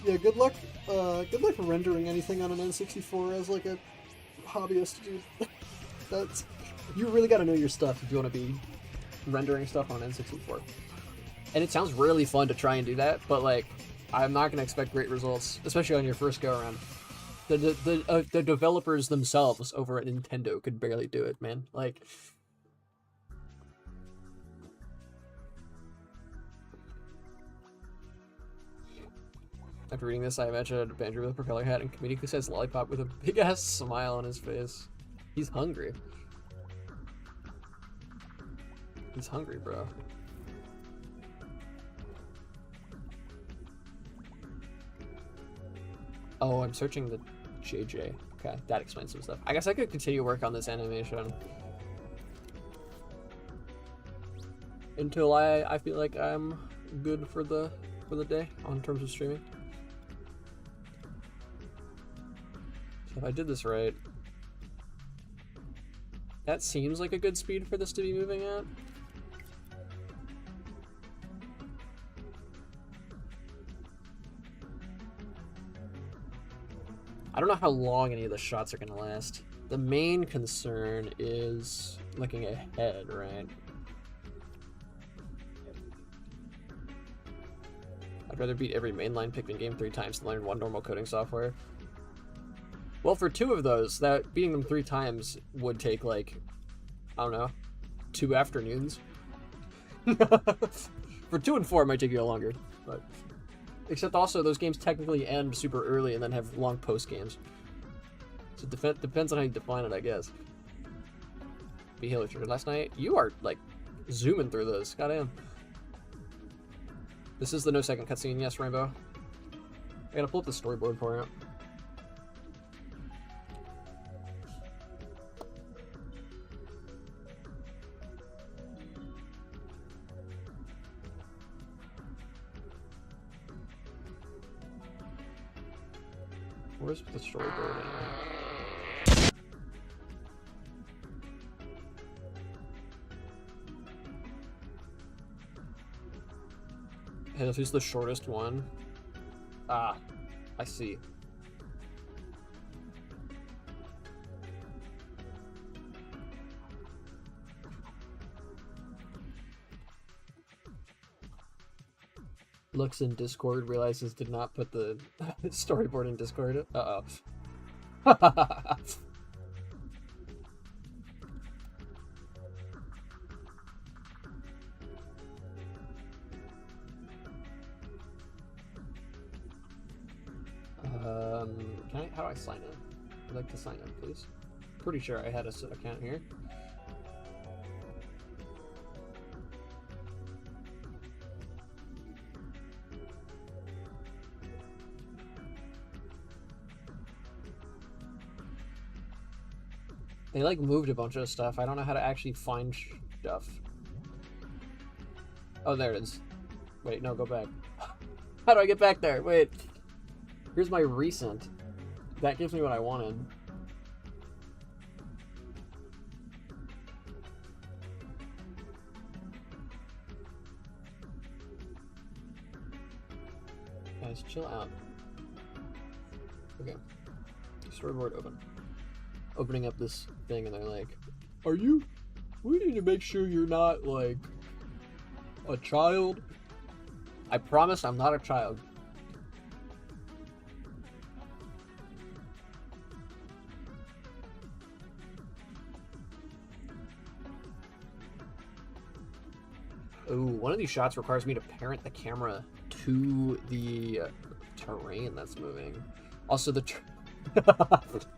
Yeah, good luck rendering anything on an N64 as like a hobbyist, dude. That's you really got to know your stuff if you want to be rendering stuff on an N64. And it sounds really fun to try and do that, but like I'm not gonna expect great results, especially on your first go around. The developers themselves over at Nintendo could barely do it, man. Like. After reading this, I imagine Banjo with a propeller hat and comedically says lollipop with a big ass smile on his face. He's hungry. He's hungry, bro. Oh, I'm searching the JJ. Okay, that explains some stuff. I guess I could continue work on this animation until I feel like I'm good for the day on terms of streaming. So if I did this right, that seems like a good speed for this to be moving at. I don't know how long any of the shots are going to last. The main concern is looking ahead, right? I'd rather beat every mainline Pikmin game 3 times than learn one normal coding software. Well, for 2 of those, that beating them 3 times would take, like, I don't know, 2 afternoons. For 2 and 4, it might take you longer, but... Except also, those games technically end super early and then have long post games. So it depends on how you define it, I guess. Be Halo triggered last night. You are, like, zooming through those. Goddamn. This is the no second cutscene. Yes, Rainbow. I gotta pull up the storyboard for it. Where's the storyboard anyway? And who's the shortest one? Ah, I see. Looks in Discord, realizes did not put the storyboard in Discord. Uh-oh. How do I sign in? I'd like to sign in, please. Pretty sure I had a account here. They like moved a bunch of stuff. I don't know how to actually find stuff. Oh, there it is. Wait, no, go back. How do I get back there? Wait. Here's my recent. That gives me what I wanted. Guys, chill out. Okay. Storyboard open. Opening up this thing and they're like, we need to make sure you're not, like, a child. I promise I'm not a child. Ooh, one of these shots requires me to parent the camera to the terrain that's moving. Also, the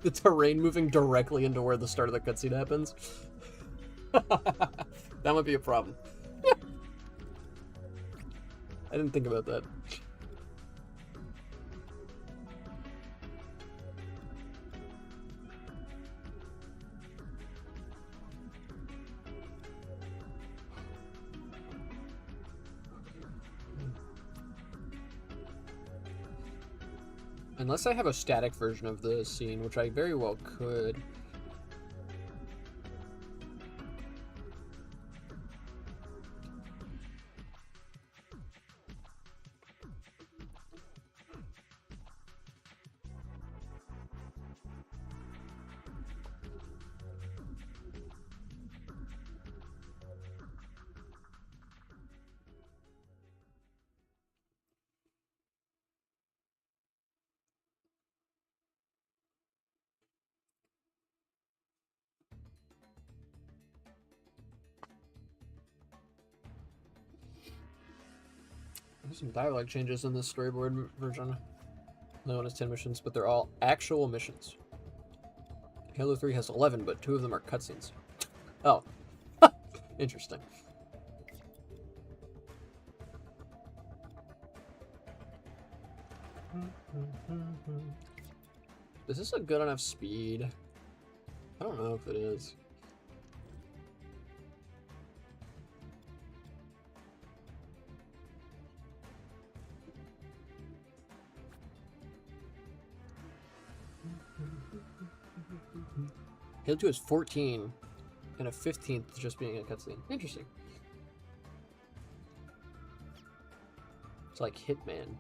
the terrain moving directly into where the start of the cutscene happens. That might be a problem. I didn't think about that. Unless I have a static version of the scene, which I very well could. There's some dialogue changes in this storyboard version. Known as 10 missions, but they're all actual missions. Halo 3 has 11, but 2 of them are cutscenes. Oh. Interesting. Is this a good enough speed? I don't know if it is. Halo 2 is 14, and a 15th just being a cutscene. Interesting. It's like Hitman.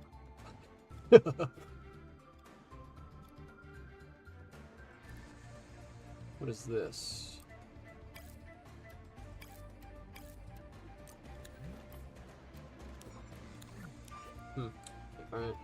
What is this? Alright.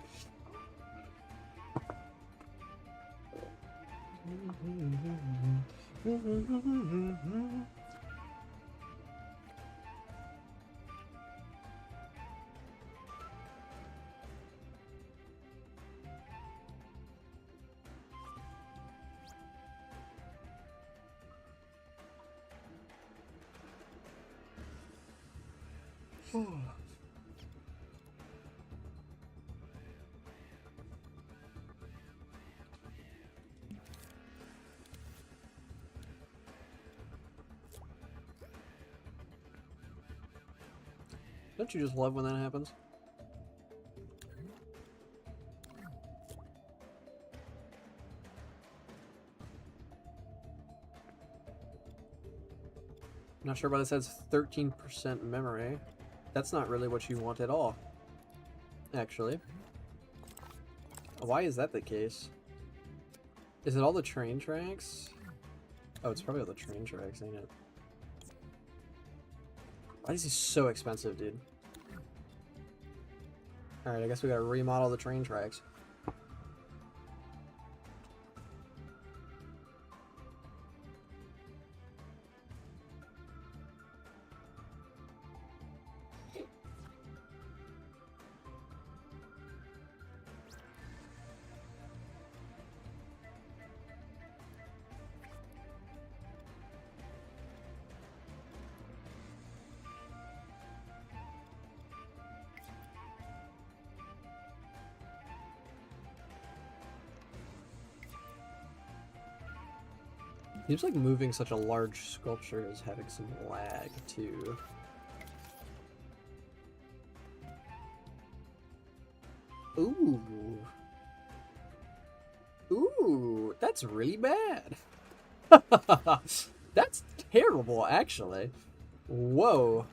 Don't you just love when that happens? Not sure why this has 13% memory. That's not really what you want at all, actually. Why is that the case? Is it all the train tracks? Oh, it's probably all the train tracks, ain't it? Why is he so expensive, dude? Alright, I guess we gotta remodel the train tracks. Seems like moving such a large sculpture is having some lag, too. Ooh. Ooh, that's really bad. That's terrible, actually. Whoa.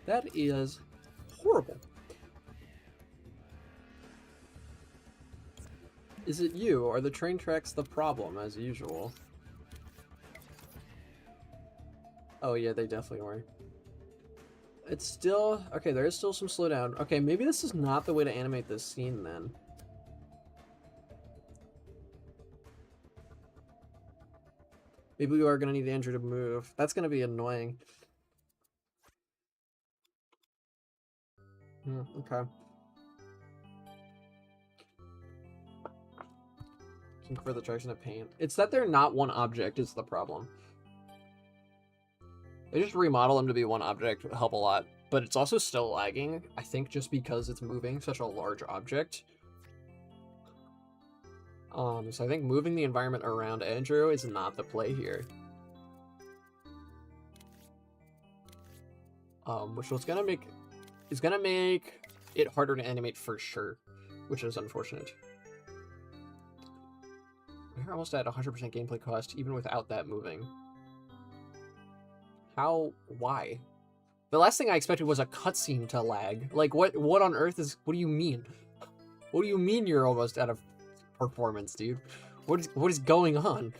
That is horrible. Is it you, or are the train tracks the problem, as usual? Oh yeah, they definitely were. It's still... Okay, there is still some slowdown. Okay, maybe this is not the way to animate this scene, then. Maybe we are going to need Andrew to move. That's going to be annoying. Okay. For the direction of paint. It's that they're not one object is the problem. They just remodel them to be one object would help a lot, but it's also still lagging, I think, just because it's moving such a large object. So I think moving the environment around Andrew is not the play here. Which was gonna make it harder to animate for sure, which is unfortunate. We're almost at 100% gameplay cost, even without that moving. How? Why? The last thing I expected was a cutscene to lag. Like, what on earth is... What do you mean? What do you mean you're almost out of performance, dude? What is going on?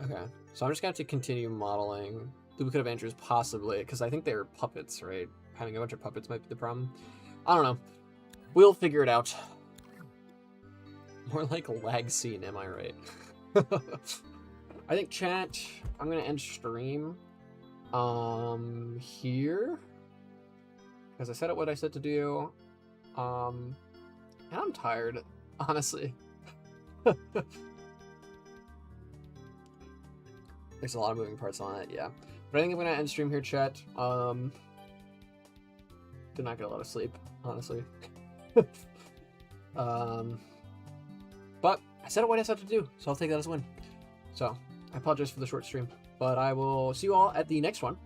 Okay, so I'm just gonna have to continue modeling Duplicate of Andrews, possibly, because I think they're puppets, right? Having a bunch of puppets might be the problem. I don't know. We'll figure it out. More like a lag scene, am I right? I think chat, I'm gonna end stream here. Because I said it what I said to do. And I'm tired, honestly. There's a lot of moving parts on it, yeah. But I think I'm gonna end stream here, chat. Did not get a lot of sleep, honestly. But I said what I said to do, so I'll take that as a win. So I apologize for the short stream, but I will see you all at the next one.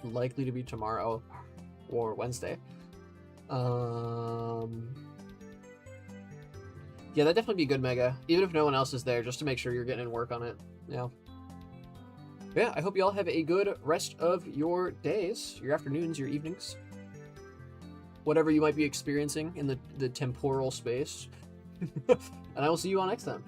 Likely to be tomorrow or Wednesday. Yeah, that'd definitely be good, Mega, even if no one else is there, just to make sure you're getting in work on it. Yeah. Yeah, I hope you all have a good rest of your days, your afternoons, your evenings. Whatever you might be experiencing in the temporal space. And I will see you all next time.